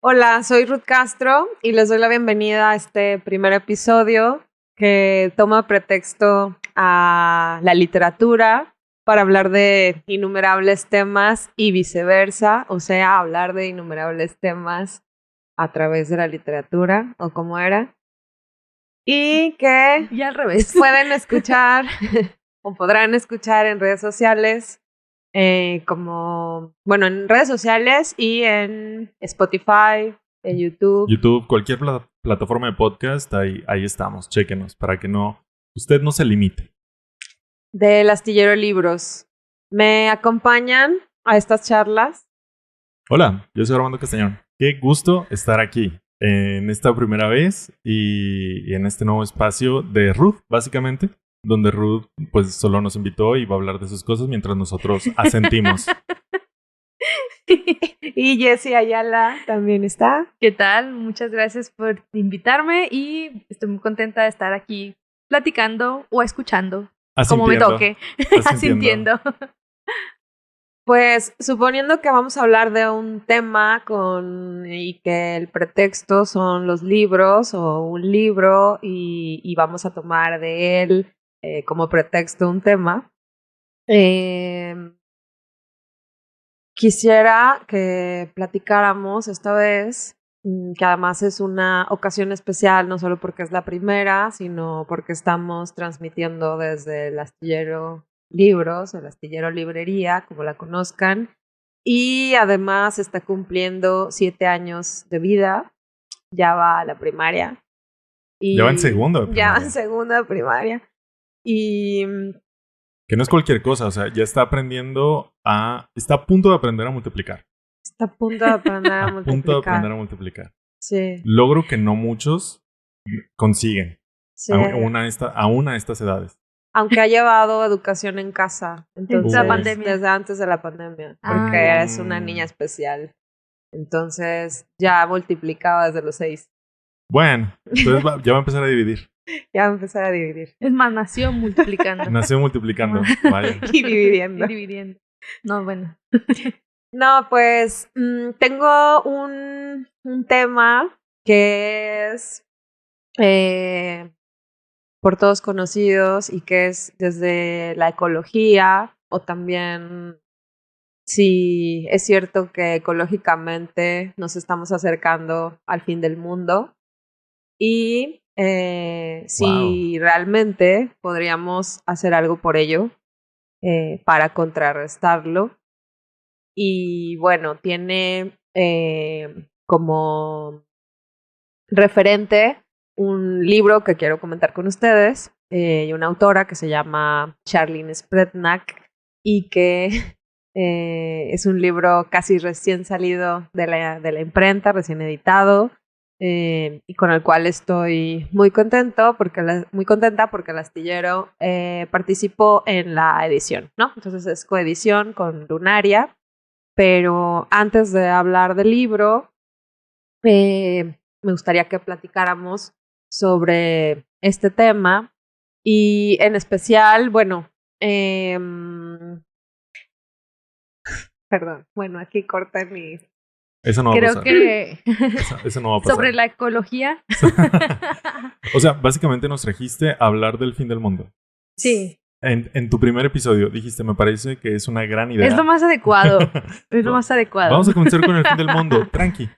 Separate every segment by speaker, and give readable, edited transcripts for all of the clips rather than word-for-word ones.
Speaker 1: Hola, soy Ruth Castro y les doy la bienvenida a este primer episodio que toma pretexto a la literatura para hablar de innumerables temas y viceversa, o sea, hablar de innumerables temas a través de la literatura, o como era, y que
Speaker 2: Y al revés.
Speaker 1: pueden escuchar o podrán escuchar en redes sociales, en redes sociales y en Spotify, en YouTube.
Speaker 3: YouTube, cualquier plataforma de podcast, ahí estamos, chéquenos, para que usted no se limite.
Speaker 1: Del Astillero Libros. Me acompañan a estas charlas.
Speaker 3: Hola, yo soy Armando Castañón. Qué gusto estar aquí en esta primera vez y en este nuevo espacio de Ruth, básicamente, donde Ruth pues solo nos invitó y va a hablar de sus cosas mientras nosotros asentimos.
Speaker 1: Y Jessie Ayala también está.
Speaker 2: ¿Qué tal? Muchas gracias por invitarme y estoy muy contenta de estar aquí platicando o escuchando, como me toque, asintiendo.
Speaker 1: Pues suponiendo que vamos a hablar de un tema y que el pretexto son los libros o un libro y vamos a tomar de él como pretexto un tema, quisiera que platicáramos esta vez, que además es una ocasión especial, no solo porque es la primera, sino porque estamos transmitiendo desde el Astillero Libros, el Astillero Librería, como la conozcan, y además está cumpliendo 7 años de vida, ya va a la primaria.
Speaker 3: Ya va en segundo de primaria.
Speaker 1: Ya va en segundo de primaria. Y
Speaker 3: que no es cualquier cosa, o sea, ya está a punto de aprender a multiplicar.
Speaker 1: Está a punto de aprender a multiplicar.
Speaker 3: A punto de aprender a multiplicar.
Speaker 1: Sí.
Speaker 3: Logro que no muchos consiguen,
Speaker 1: Sí.
Speaker 3: aún a estas edades.
Speaker 1: Aunque ha llevado educación en casa. Entonces,
Speaker 2: la pandemia.
Speaker 1: Desde antes de la pandemia. Porque es una niña especial. Entonces, ya multiplicaba desde los 6.
Speaker 3: Bueno, entonces ya va a empezar a dividir.
Speaker 1: Ya va a empezar a dividir.
Speaker 2: Es más, nació multiplicando.
Speaker 3: Nació multiplicando, vaya.
Speaker 1: Y dividiendo.
Speaker 2: Y dividiendo. No, bueno.
Speaker 1: No, pues tengo un tema que es por todos conocidos y que es desde la ecología, o también si es cierto que ecológicamente nos estamos acercando al fin del mundo y si realmente podríamos hacer algo por ello para contrarrestarlo. Y bueno, tiene como referente un libro que quiero comentar con ustedes, y una autora que se llama Charlene Spretnak, y que es un libro casi recién salido de la imprenta, recién editado, y con el cual estoy muy contenta porque el Astillero participó en la edición, ¿no? Entonces es coedición con Lunaria. Pero antes de hablar del libro, me gustaría que platicáramos sobre este tema y en especial, bueno, perdón, bueno, aquí corta mi...
Speaker 3: Eso no va a pasar.
Speaker 2: Creo que
Speaker 3: eso no va a pasar.
Speaker 2: sobre la ecología.
Speaker 3: O sea, básicamente nos trajiste a hablar del fin del mundo.
Speaker 2: Sí.
Speaker 3: En tu primer episodio dijiste, me parece que es una gran idea.
Speaker 2: Es lo más adecuado. Es lo más adecuado.
Speaker 3: Vamos a comenzar con el fin del mundo. Tranqui.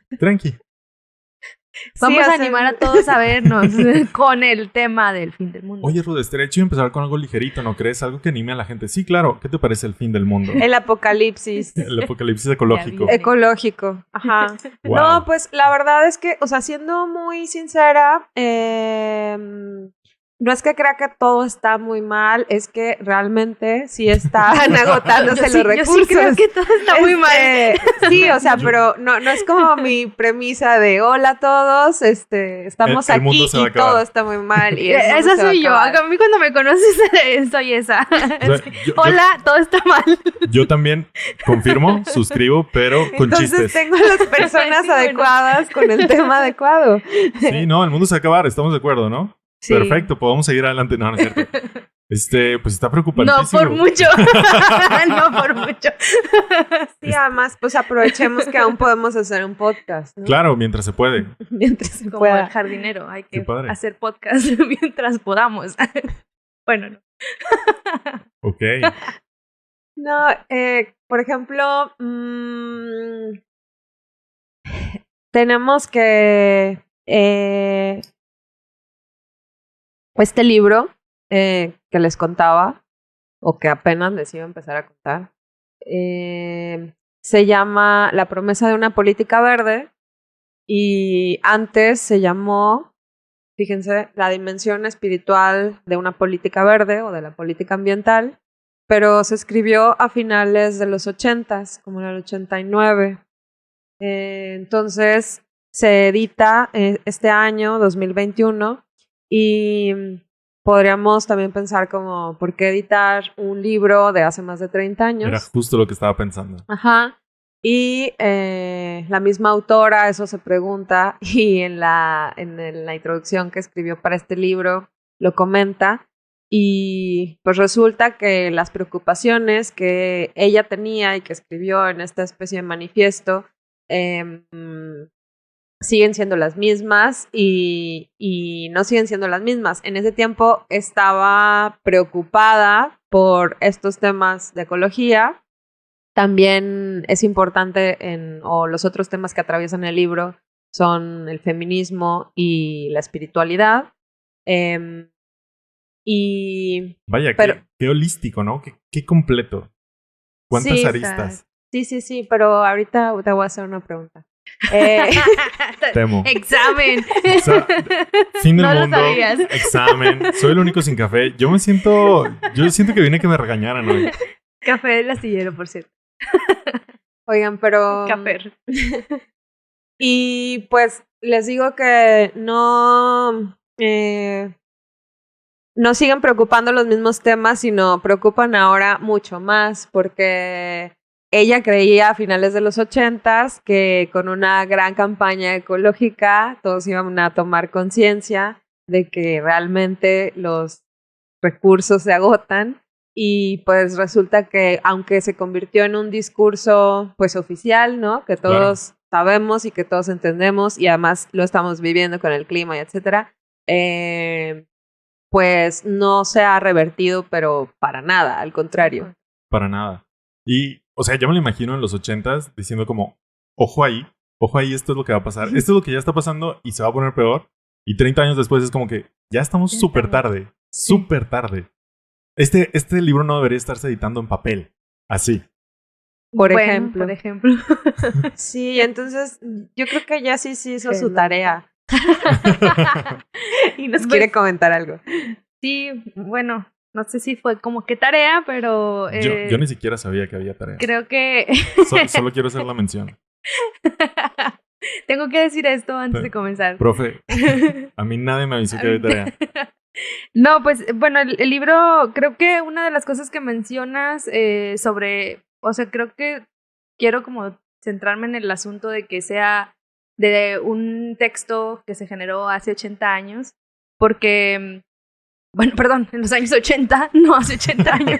Speaker 2: Vamos a animar a todos a vernos con el tema del fin del mundo.
Speaker 3: Oye, Ruth, estaría chido empezar con algo ligerito, ¿no crees? Algo que anime a la gente. Sí, claro. ¿Qué te parece el fin del mundo?
Speaker 1: El apocalipsis.
Speaker 3: El apocalipsis ecológico.
Speaker 1: Ecológico, ajá.
Speaker 3: Wow.
Speaker 1: No, pues la verdad es que, o sea, siendo muy sincera, no es que crea que todo está muy mal, es que realmente sí están agotándose los recursos.
Speaker 2: Yo sí creo que todo está muy mal.
Speaker 1: Sí, o sea, pero no es como mi premisa de hola a todos, estamos
Speaker 3: el mundo
Speaker 1: aquí
Speaker 3: se va a
Speaker 1: y
Speaker 3: acabar.
Speaker 1: todo está muy mal. Y
Speaker 2: Esa soy yo. A mí cuando me conoces soy esa.
Speaker 3: O sea,
Speaker 2: hola, todo está mal.
Speaker 3: Yo también confirmo, suscribo, pero con
Speaker 1: Entonces
Speaker 3: chistes.
Speaker 1: tengo las personas
Speaker 2: Sí, bueno.
Speaker 1: adecuadas con el tema adecuado.
Speaker 3: Sí, no, el mundo se va a acabar, estamos de acuerdo, ¿no?
Speaker 1: Sí.
Speaker 3: Perfecto, podemos seguir adelante. No, no es cierto. pues está preocupantísimo.
Speaker 2: No por mucho. No por mucho.
Speaker 1: Sí, además, pues aprovechemos que aún podemos hacer un podcast, ¿no?
Speaker 3: Claro, mientras se puede.
Speaker 1: Mientras se
Speaker 2: Como
Speaker 1: pueda.
Speaker 2: el jardinero, hay que
Speaker 3: Qué padre.
Speaker 2: hacer podcast mientras podamos. Bueno, no.
Speaker 3: Ok.
Speaker 1: No, por ejemplo, tenemos que este libro que les contaba, o que apenas les iba a empezar a contar, se llama La promesa de una política verde, y antes se llamó, fíjense, La dimensión espiritual de una política verde o de la política ambiental, pero se escribió a finales de los 80s, como en el 89. Entonces se edita este año, 2021, y podríamos también pensar como, ¿por qué editar un libro de hace más de 30 años?
Speaker 3: Era justo lo que estaba pensando.
Speaker 1: Ajá. Y la misma autora eso se pregunta, y en la introducción que escribió para este libro lo comenta. Y pues resulta que las preocupaciones que ella tenía y que escribió en esta especie de manifiesto siguen siendo las mismas y no siguen siendo las mismas. En ese tiempo estaba preocupada por estos temas de ecología. También es importante, o los otros temas que atraviesan el libro son el feminismo y la espiritualidad. Y
Speaker 3: vaya, qué holístico, ¿no? Qué completo. ¿Cuántas aristas?
Speaker 1: Sí, pero ahorita te voy a hacer una pregunta.
Speaker 3: Temo.
Speaker 2: Examen.
Speaker 3: Fin del
Speaker 2: No lo
Speaker 3: mundo.
Speaker 2: sabías.
Speaker 3: Examen. Soy el único sin café. Yo siento que vine que me regañaran hoy.
Speaker 2: Café del astillero, por cierto.
Speaker 1: Oigan, pero...
Speaker 2: Café.
Speaker 1: Y pues les digo que no siguen preocupando los mismos temas, sino preocupan ahora mucho más, porque ella creía a finales de los 80s que con una gran campaña ecológica todos iban a tomar conciencia de que realmente los recursos se agotan, y pues resulta que aunque se convirtió en un discurso pues oficial, ¿no? Que todos sabemos y que todos entendemos, y además lo estamos viviendo con el clima y etcétera, pues no se ha revertido, pero para nada, al contrario.
Speaker 3: Para nada. Y, o sea, yo me lo imagino en los 80s diciendo como, ojo ahí, esto es lo que va a pasar. Esto es lo que ya está pasando y se va a poner peor. Y 30 años después es como que ya estamos súper tarde. Súper tarde. Este libro no debería estarse editando en papel. Así.
Speaker 1: Por ejemplo. Sí, entonces yo creo que ella sí hizo su tarea. Y nos quiere comentar algo.
Speaker 2: Sí, bueno, no sé si fue como que tarea, pero...
Speaker 3: Yo ni siquiera sabía que había tareas.
Speaker 2: Creo que...
Speaker 3: Solo quiero hacer la mención.
Speaker 2: Tengo que decir esto antes de comenzar.
Speaker 3: Profe, a mí nadie me avisó que había tarea.
Speaker 2: No, pues, bueno, el libro, creo que una de las cosas que mencionas sobre... O sea, creo que quiero como centrarme en el asunto de que sea de un texto que se generó hace 80 años, porque, bueno, perdón, en los años 80, no hace 80 años.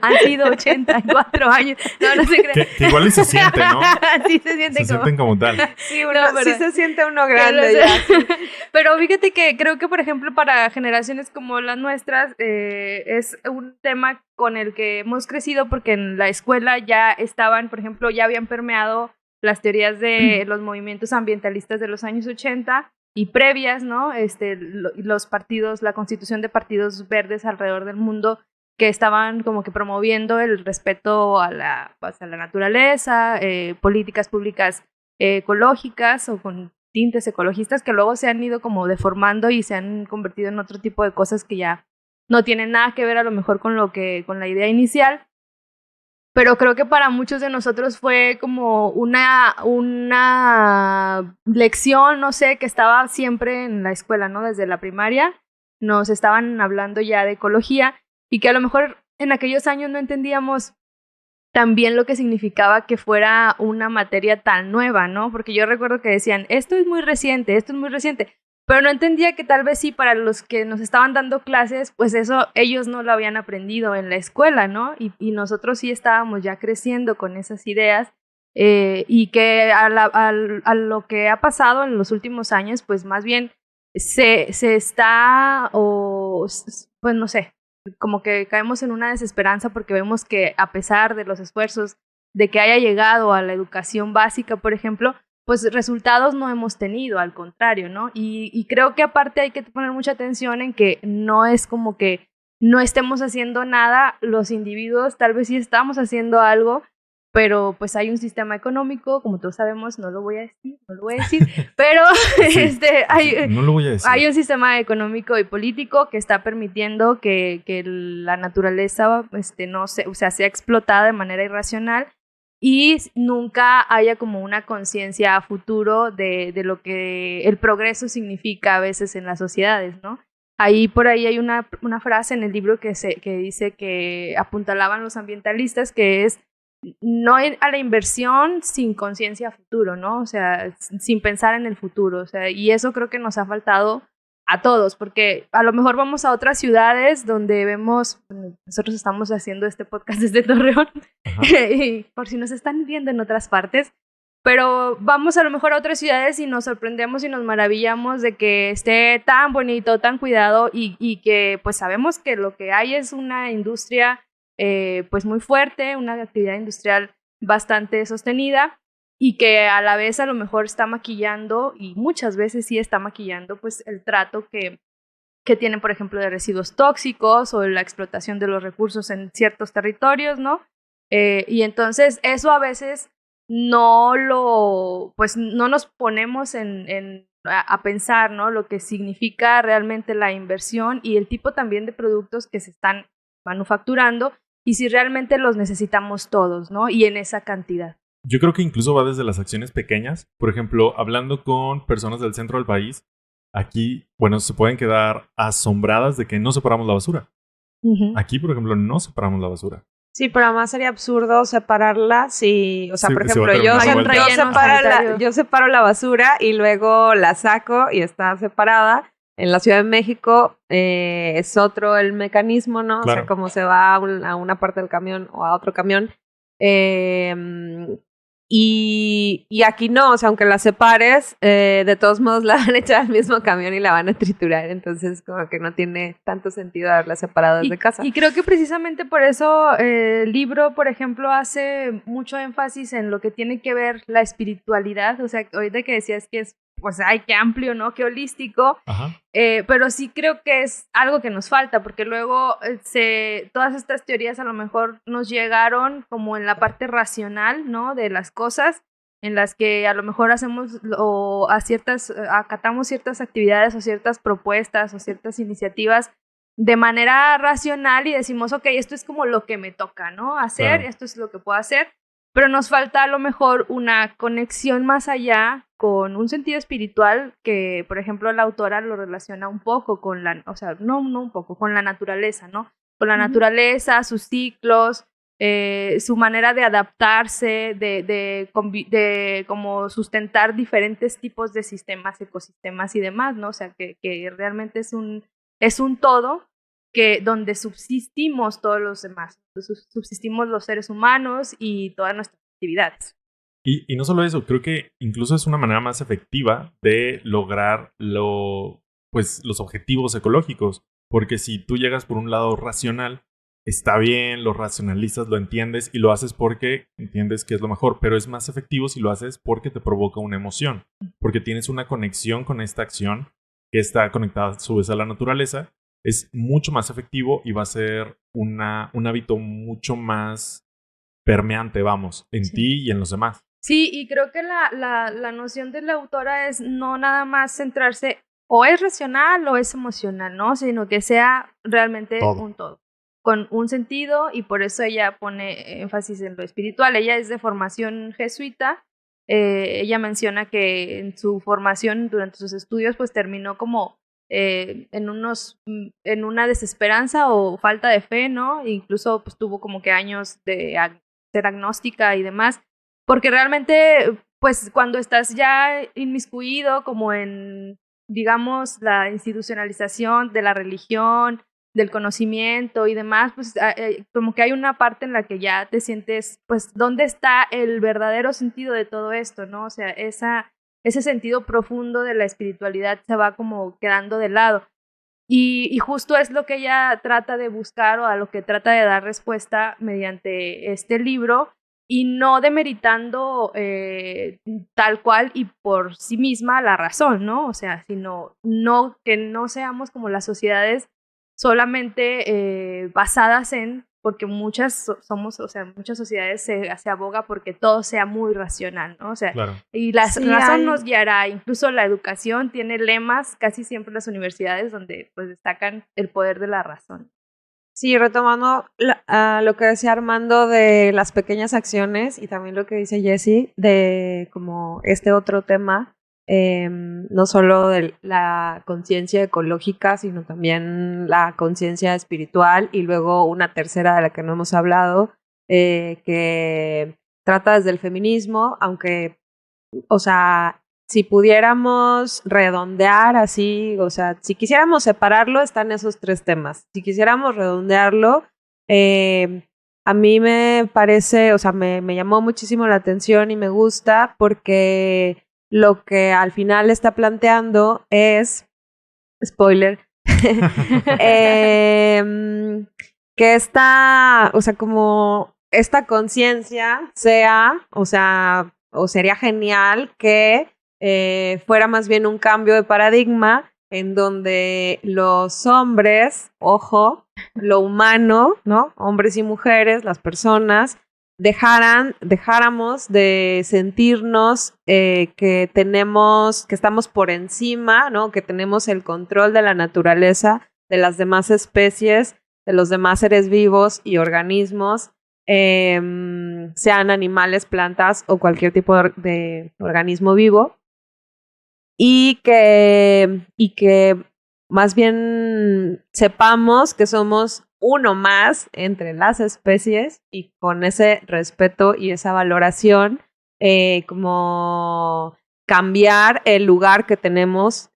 Speaker 2: Han sido 84 años. No se cree.
Speaker 3: Que igual y se siente, ¿no?
Speaker 2: Sí se siente
Speaker 3: se sienten como tal.
Speaker 1: Sí, sí se siente uno grande ya. Sí.
Speaker 2: Pero fíjate que creo que, por ejemplo, para generaciones como las nuestras, es un tema con el que hemos crecido, porque en la escuela ya estaban, por ejemplo, ya habían permeado las teorías de los movimientos ambientalistas de los años 80 y previas, ¿no? Los partidos, la constitución de partidos verdes alrededor del mundo, que estaban como que promoviendo el respeto a la naturaleza, políticas públicas ecológicas o con tintes ecologistas, que luego se han ido como deformando y se han convertido en otro tipo de cosas que ya no tienen nada que ver a lo mejor con la idea inicial. Pero creo que para muchos de nosotros fue como una lección, no sé, que estaba siempre en la escuela, ¿no? Desde la primaria nos estaban hablando ya de ecología, y que a lo mejor en aquellos años no entendíamos tan bien lo que significaba que fuera una materia tan nueva, ¿no? Porque yo recuerdo que decían, esto es muy reciente, pero no entendía que tal vez sí para los que nos estaban dando clases, pues eso ellos no lo habían aprendido en la escuela, ¿no? Y nosotros sí estábamos ya creciendo con esas ideas y que a lo que ha pasado en los últimos años, pues más bien se está, o pues no sé, como que caemos en una desesperanza porque vemos que a pesar de los esfuerzos de que haya llegado a la educación básica, por ejemplo, pues resultados no hemos tenido, al contrario, ¿no? Y creo que aparte hay que poner mucha atención en que no es como que no estemos haciendo nada, los individuos tal vez sí estamos haciendo algo, pero pues hay un sistema económico, como todos sabemos, no lo voy a decir, pero
Speaker 3: Sí, no lo voy a decir.
Speaker 2: hay un sistema económico y político que está permitiendo que la naturaleza no se, o sea explotada de manera irracional y nunca haya como una conciencia a futuro de lo que el progreso significa a veces en las sociedades, ¿no? Por ahí hay una frase en el libro que dice que apuntalaban los ambientalistas, que es no a la inversión sin conciencia a futuro, ¿no? O sea, sin pensar en el futuro, o sea, y eso creo que nos ha faltado a todos, porque a lo mejor vamos a otras ciudades donde vemos, nosotros estamos haciendo este podcast desde Torreón, y por si nos están viendo en otras partes, pero vamos a lo mejor a otras ciudades y nos sorprendemos y nos maravillamos de que esté tan bonito, tan cuidado y que pues sabemos que lo que hay es una industria pues muy fuerte, una actividad industrial bastante sostenida y que a la vez a lo mejor está maquillando, y muchas veces sí está maquillando, pues el trato que tienen, por ejemplo, de residuos tóxicos o la explotación de los recursos en ciertos territorios, ¿no? Y entonces eso a veces pues no nos ponemos a pensar, ¿no? Lo que significa realmente la inversión y el tipo también de productos que se están manufacturando y si realmente los necesitamos todos, ¿no? Y en esa cantidad.
Speaker 3: Yo creo que incluso va desde las acciones pequeñas. Por ejemplo, hablando con personas del centro del país, aquí, bueno, se pueden quedar asombradas de que no separamos la basura. Aquí, por ejemplo, no separamos la basura.
Speaker 1: Sí, pero además sería absurdo separarla si, o sea,
Speaker 3: Sí,
Speaker 1: por
Speaker 3: se va a
Speaker 1: ejemplo,
Speaker 3: terminar
Speaker 1: yo separo la basura y luego la saco y está separada. En la Ciudad de México es otro el mecanismo, ¿no?
Speaker 3: Claro.
Speaker 1: O sea, como se va a una parte del camión o a otro camión. Y aquí no, o sea, aunque la separes, de todos modos la van a echar al mismo camión y la van a triturar, entonces como que no tiene tanto sentido haberla separado desde casa.
Speaker 2: Y creo que precisamente por eso el libro, por ejemplo, hace mucho énfasis en lo que tiene que ver la espiritualidad, o sea, ahorita que decías que es, pues, ay, qué amplio, ¿no? Qué holístico.
Speaker 3: Ajá.
Speaker 2: Pero sí creo que es algo que nos falta, porque luego todas estas teorías a lo mejor nos llegaron como en la parte racional, ¿no? De las cosas, en las que a lo mejor hacemos o acatamos ciertas actividades o ciertas propuestas o ciertas iniciativas de manera racional y decimos, ok, esto es como lo que me toca, ¿no? Hacer,
Speaker 3: Claro.
Speaker 2: esto es lo que puedo hacer. Pero nos falta a lo mejor una conexión más allá con un sentido espiritual que, por ejemplo, la autora lo relaciona un poco con o sea, no un poco, con la naturaleza, ¿no? Con la naturaleza, sus ciclos, su manera de adaptarse, de como sustentar diferentes tipos de sistemas, ecosistemas y demás, ¿no? O sea, que realmente es un todo donde subsistimos todos los demás, subsistimos los seres humanos y todas nuestras actividades.
Speaker 3: Y no solo eso, creo que incluso es una manera más efectiva de lograr los objetivos ecológicos. Porque si tú llegas por un lado racional, está bien, lo racionalizas, lo entiendes y lo haces porque entiendes que es lo mejor, pero es más efectivo si lo haces porque te provoca una emoción, porque tienes una conexión con esta acción que está conectada a su vez a la naturaleza. Es mucho más efectivo y va a ser un hábito mucho más permeante, vamos, en ti y en los demás.
Speaker 2: Sí, y creo que la noción de la autora es no nada más centrarse o es racional o es emocional, ¿no? Sino que sea realmente un todo, con un sentido, y por eso ella pone énfasis en lo espiritual. Ella es de formación jesuita. Ella menciona que en su formación, durante sus estudios, pues terminó como en una desesperanza o falta de fe, ¿no? Incluso pues tuvo como que años de ser agnóstica y demás, porque realmente pues cuando estás ya inmiscuido como en digamos, la institucionalización de la religión, del conocimiento y demás, pues como que hay una parte en la que ya te sientes, pues, ¿dónde está el verdadero sentido de todo esto, no? O sea, ese sentido profundo de la espiritualidad se va como quedando de lado. Y justo es lo que ella trata de buscar o a lo que trata de dar respuesta mediante este libro, y no demeritando tal cual y por sí misma la razón, ¿no? O sea, sino que no seamos como las sociedades solamente basadas en, porque muchas sociedades se aboga porque todo sea muy racional, ¿no? O sea,
Speaker 3: Claro.
Speaker 2: y la razón nos guiará. Incluso la educación tiene lemas, casi siempre las universidades, donde pues destacan el poder de la razón.
Speaker 1: Sí, retomando lo que decía Armando de las pequeñas acciones y también lo que dice Jessie de como este otro tema, no solo de la conciencia ecológica, sino también la conciencia espiritual, y luego una tercera de la que no hemos hablado, que trata desde el feminismo, aunque, o sea, si pudiéramos redondear así, o sea, si quisiéramos separarlo, están esos 3 temas. Si quisiéramos redondearlo, a mí me parece, o sea, me llamó muchísimo la atención y me gusta porque lo que al final está planteando es, spoiler, que esta, o sea, como esta conciencia sea, o sea, o sería genial que fuera más bien un cambio de paradigma en donde los hombres, ojo, lo humano, ¿no? Hombres y mujeres, las personas, dejáramos de sentirnos que estamos por encima, ¿no? Que tenemos el control de la naturaleza, de las demás especies, de los demás seres vivos y organismos, sean animales, plantas o cualquier tipo de organismo vivo, y que más bien sepamos que somos uno más entre las especies, y con ese respeto y esa valoración, como cambiar el lugar que tenemos,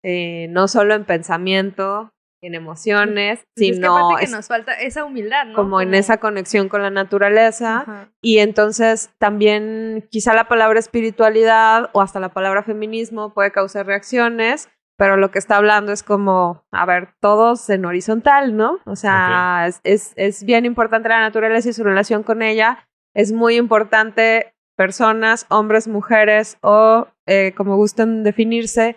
Speaker 1: no solo en pensamiento, en emociones, sino
Speaker 2: es que nos falta esa humildad, ¿no?
Speaker 1: Como en esa conexión con la naturaleza.
Speaker 2: Ajá.
Speaker 1: Y entonces también quizá la palabra espiritualidad o hasta la palabra feminismo puede causar reacciones, pero lo que está hablando es como, a ver, todos en horizontal, ¿no? O sea, es bien importante la naturaleza y su relación con ella. Es muy importante personas, hombres, mujeres o como gusten definirse,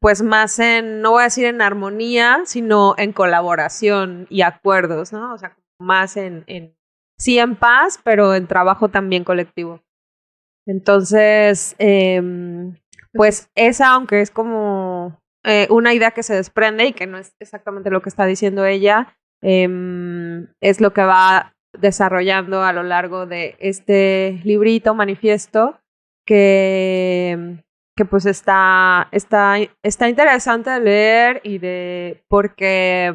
Speaker 1: pues más no voy a decir en armonía, sino en colaboración y acuerdos, ¿no? O sea, más sí en paz, pero en trabajo también colectivo. Entonces, pues esa, aunque es como una idea que se desprende y que no es exactamente lo que está diciendo ella, es lo que va desarrollando a lo largo de este librito, manifiesto, que pues está interesante de leer porque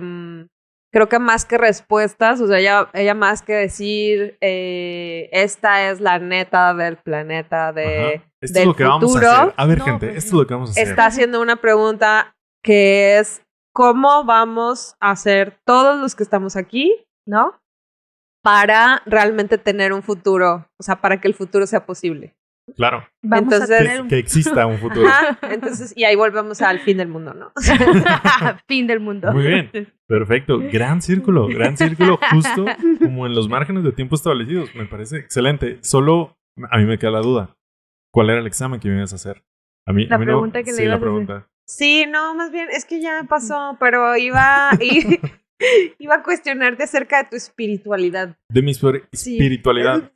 Speaker 1: creo que más que respuestas, o sea, ella más que decir esta es la neta del planeta
Speaker 3: Esto
Speaker 1: del
Speaker 3: es lo que vamos a hacer. A ver, gente, esto es lo que vamos a hacer.
Speaker 1: Está haciendo una pregunta que es ¿cómo vamos a hacer todos los que estamos aquí, ¿no? Para realmente tener un futuro, o sea, para que el futuro sea posible.
Speaker 3: Claro. Que exista un futuro.
Speaker 1: Ajá, entonces, y ahí volvemos al fin del mundo, ¿no?
Speaker 2: Fin del mundo.
Speaker 3: Muy bien. Perfecto. Gran círculo, justo como en los márgenes de tiempo establecidos. Me parece excelente. Solo a mí me queda la duda. ¿Cuál era el examen que me ibas a hacer? A mí
Speaker 2: pregunta
Speaker 3: no,
Speaker 2: que le
Speaker 3: sí,
Speaker 2: ibas
Speaker 3: la
Speaker 2: a
Speaker 3: pregunta.
Speaker 2: hacer.
Speaker 1: Sí, no, más bien, es que ya pasó, pero iba a cuestionarte acerca de tu espiritualidad.
Speaker 3: De mi espiritualidad.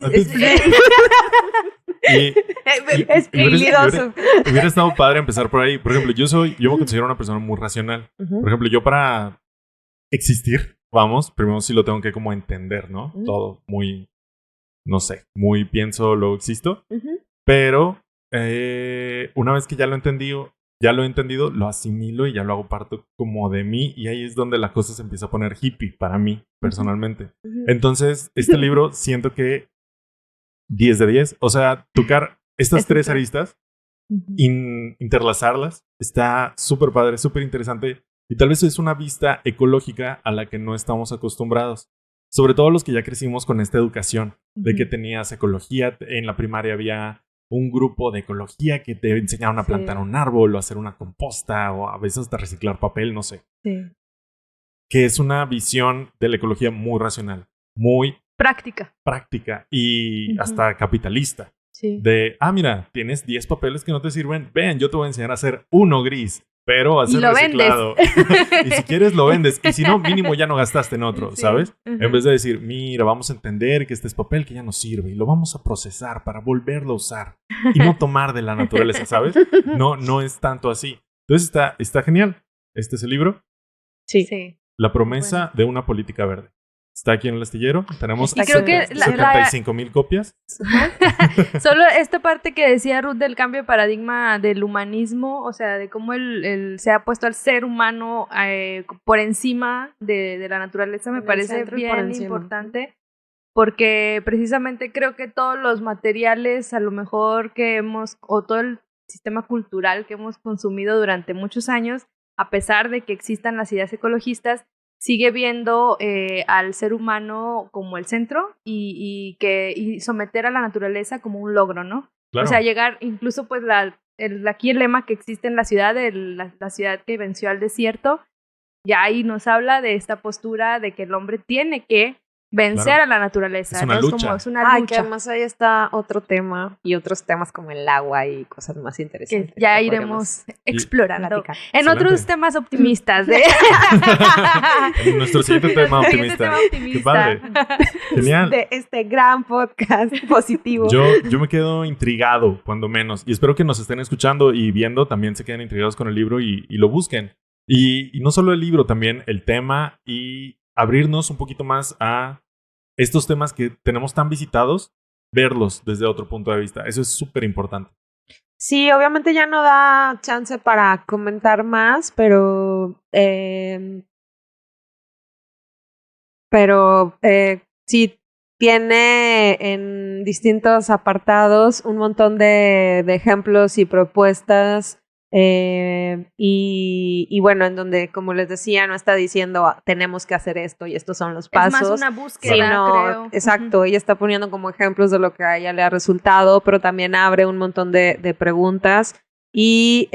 Speaker 1: Espirituoso.
Speaker 3: Hubiera estado padre empezar por ahí. Por ejemplo, yo me considero una persona muy racional. Por ejemplo, yo para existir, primero sí lo tengo que como entender, ¿no? Todo muy, no sé, muy pienso, luego existo. Pero una vez que ya lo he entendido, lo asimilo y ya lo hago parte como de mí, y ahí es donde la cosa se empieza a poner hippie para mí, personalmente. Entonces, este libro siento que 10 de 10, o sea, tocar estas 3 aristas interlazarlas. Está súper padre, súper interesante. Y tal vez es una vista ecológica a la que no estamos acostumbrados. Sobre todo los que ya crecimos con esta educación de que tenías ecología. En la primaria había un grupo de ecología que te enseñaron a plantar un árbol o hacer una composta o a veces hasta reciclar papel, no sé.
Speaker 1: Sí.
Speaker 3: Que es una visión de la ecología muy racional, muy
Speaker 2: práctica
Speaker 3: y hasta capitalista.
Speaker 1: Sí.
Speaker 3: De, mira, tienes 10 papeles que no te sirven, ven, yo te voy a enseñar a hacer uno gris, pero a ser reciclado. Y si quieres lo vendes, y si no, mínimo ya no gastaste en otro, ¿sabes? En vez de decir, mira, vamos a entender que este es papel que ya no sirve y lo vamos a procesar para volverlo a usar y no tomar de la naturaleza, ¿sabes? No es tanto así. Entonces está genial. Este es el libro.
Speaker 1: Sí.
Speaker 3: La promesa de una política verde. Está aquí en el astillero. Tenemos
Speaker 2: y creo que
Speaker 3: 75,000 copias.
Speaker 2: Solo esta parte que decía Ruth del cambio de paradigma del humanismo, o sea, de cómo se ha puesto al ser humano por encima de la naturaleza, me parece bien importante. Porque precisamente creo que todos los materiales, a lo mejor o todo el sistema cultural que hemos consumido durante muchos años, a pesar de que existan las ideas ecologistas, sigue viendo al ser humano como el centro y someter a la naturaleza como un logro, ¿no? Claro. O sea, llegar, incluso pues aquí el lema que existe en la ciudad, la ciudad que venció al desierto, ya ahí nos habla de esta postura de que el hombre tiene que vencer a la naturaleza.
Speaker 3: Es una lucha.
Speaker 2: Es una lucha.
Speaker 1: Que además ahí está otro tema y otros temas como el agua y cosas más interesantes.
Speaker 2: Que ya iremos explorando. En
Speaker 3: Excelente.
Speaker 2: Otros temas optimistas.
Speaker 3: En nuestro siguiente tema optimista. Qué padre. Genial.
Speaker 1: De este gran podcast positivo.
Speaker 3: Yo me quedo intrigado, cuando menos. Y espero que nos estén escuchando y viendo, también se queden intrigados con el libro y lo busquen. Y no solo el libro, también el tema y abrirnos un poquito más a estos temas que tenemos tan visitados, verlos desde otro punto de vista. Eso es súper importante.
Speaker 1: Sí, obviamente ya no da chance para comentar más, pero sí tiene en distintos apartados un montón de ejemplos y propuestas. Y bueno, en donde, como les decía, no está diciendo tenemos que hacer esto y estos son los pasos.
Speaker 2: Es más una búsqueda, creo.
Speaker 1: Exacto, ella está poniendo como ejemplos de lo que a ella le ha resultado, pero también abre un montón de preguntas y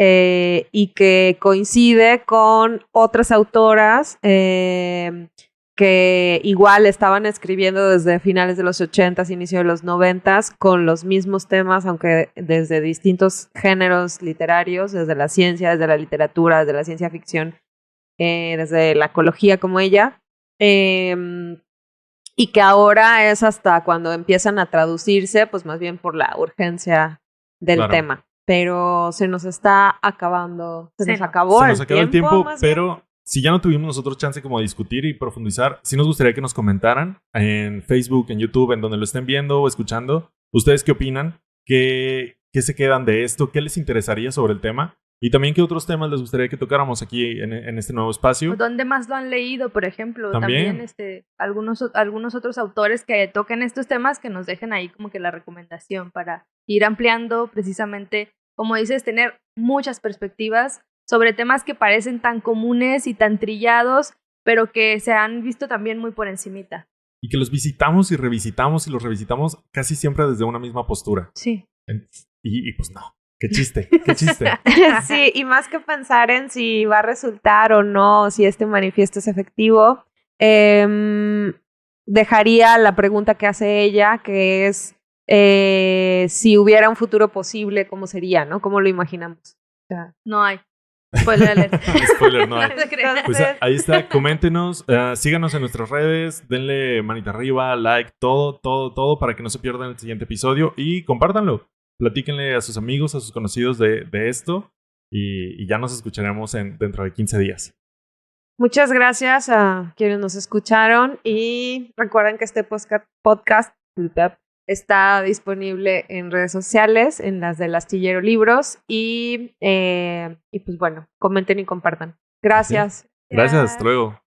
Speaker 1: que coincide con otras autoras que igual estaban escribiendo desde finales de los 80s, inicio de los 90s, con los mismos temas, aunque desde distintos géneros literarios, desde la ciencia, desde la literatura, desde la ciencia ficción, desde la ecología como ella, y que ahora es hasta cuando empiezan a traducirse, pues más bien por la urgencia del tema. Pero se nos está acabando, se nos acabó el tiempo,
Speaker 3: pero si ya no tuvimos nosotros chance como de discutir y profundizar, sí nos gustaría que nos comentaran en Facebook, en YouTube, en donde lo estén viendo o escuchando. ¿Ustedes qué opinan? ¿Qué se quedan de esto? ¿Qué les interesaría sobre el tema? Y también qué otros temas les gustaría que tocáramos aquí en este nuevo espacio.
Speaker 2: ¿Dónde más lo han leído, por ejemplo?
Speaker 3: También
Speaker 2: algunos otros autores que toquen estos temas, que nos dejen ahí como que la recomendación para ir ampliando precisamente, como dices, tener muchas perspectivas sobre temas que parecen tan comunes y tan trillados, pero que se han visto también muy por encimita.
Speaker 3: Y que los visitamos y revisitamos y los revisitamos casi siempre desde una misma postura.
Speaker 2: Sí.
Speaker 3: Y pues no. Qué chiste, qué chiste.
Speaker 1: Sí, y más que pensar en si va a resultar o no, si este manifiesto es efectivo, dejaría la pregunta que hace ella, que es si hubiera un futuro posible, ¿cómo sería, no? ¿Cómo lo imaginamos? O sea,
Speaker 2: no hay. Spoiler alert.
Speaker 3: Spoiler, no hay. Pues ahí está, coméntenos, síganos en nuestras redes, denle manita arriba, like, todo para que no se pierdan el siguiente episodio y compártanlo. Platíquenle a sus amigos, a sus conocidos de esto y ya nos escucharemos dentro de 15 días.
Speaker 1: Muchas gracias a quienes nos escucharon y recuerden que este podcast está disponible en redes sociales, en las del Astillero Libros y pues bueno, comenten y compartan. Gracias.
Speaker 3: Gracias, hasta luego.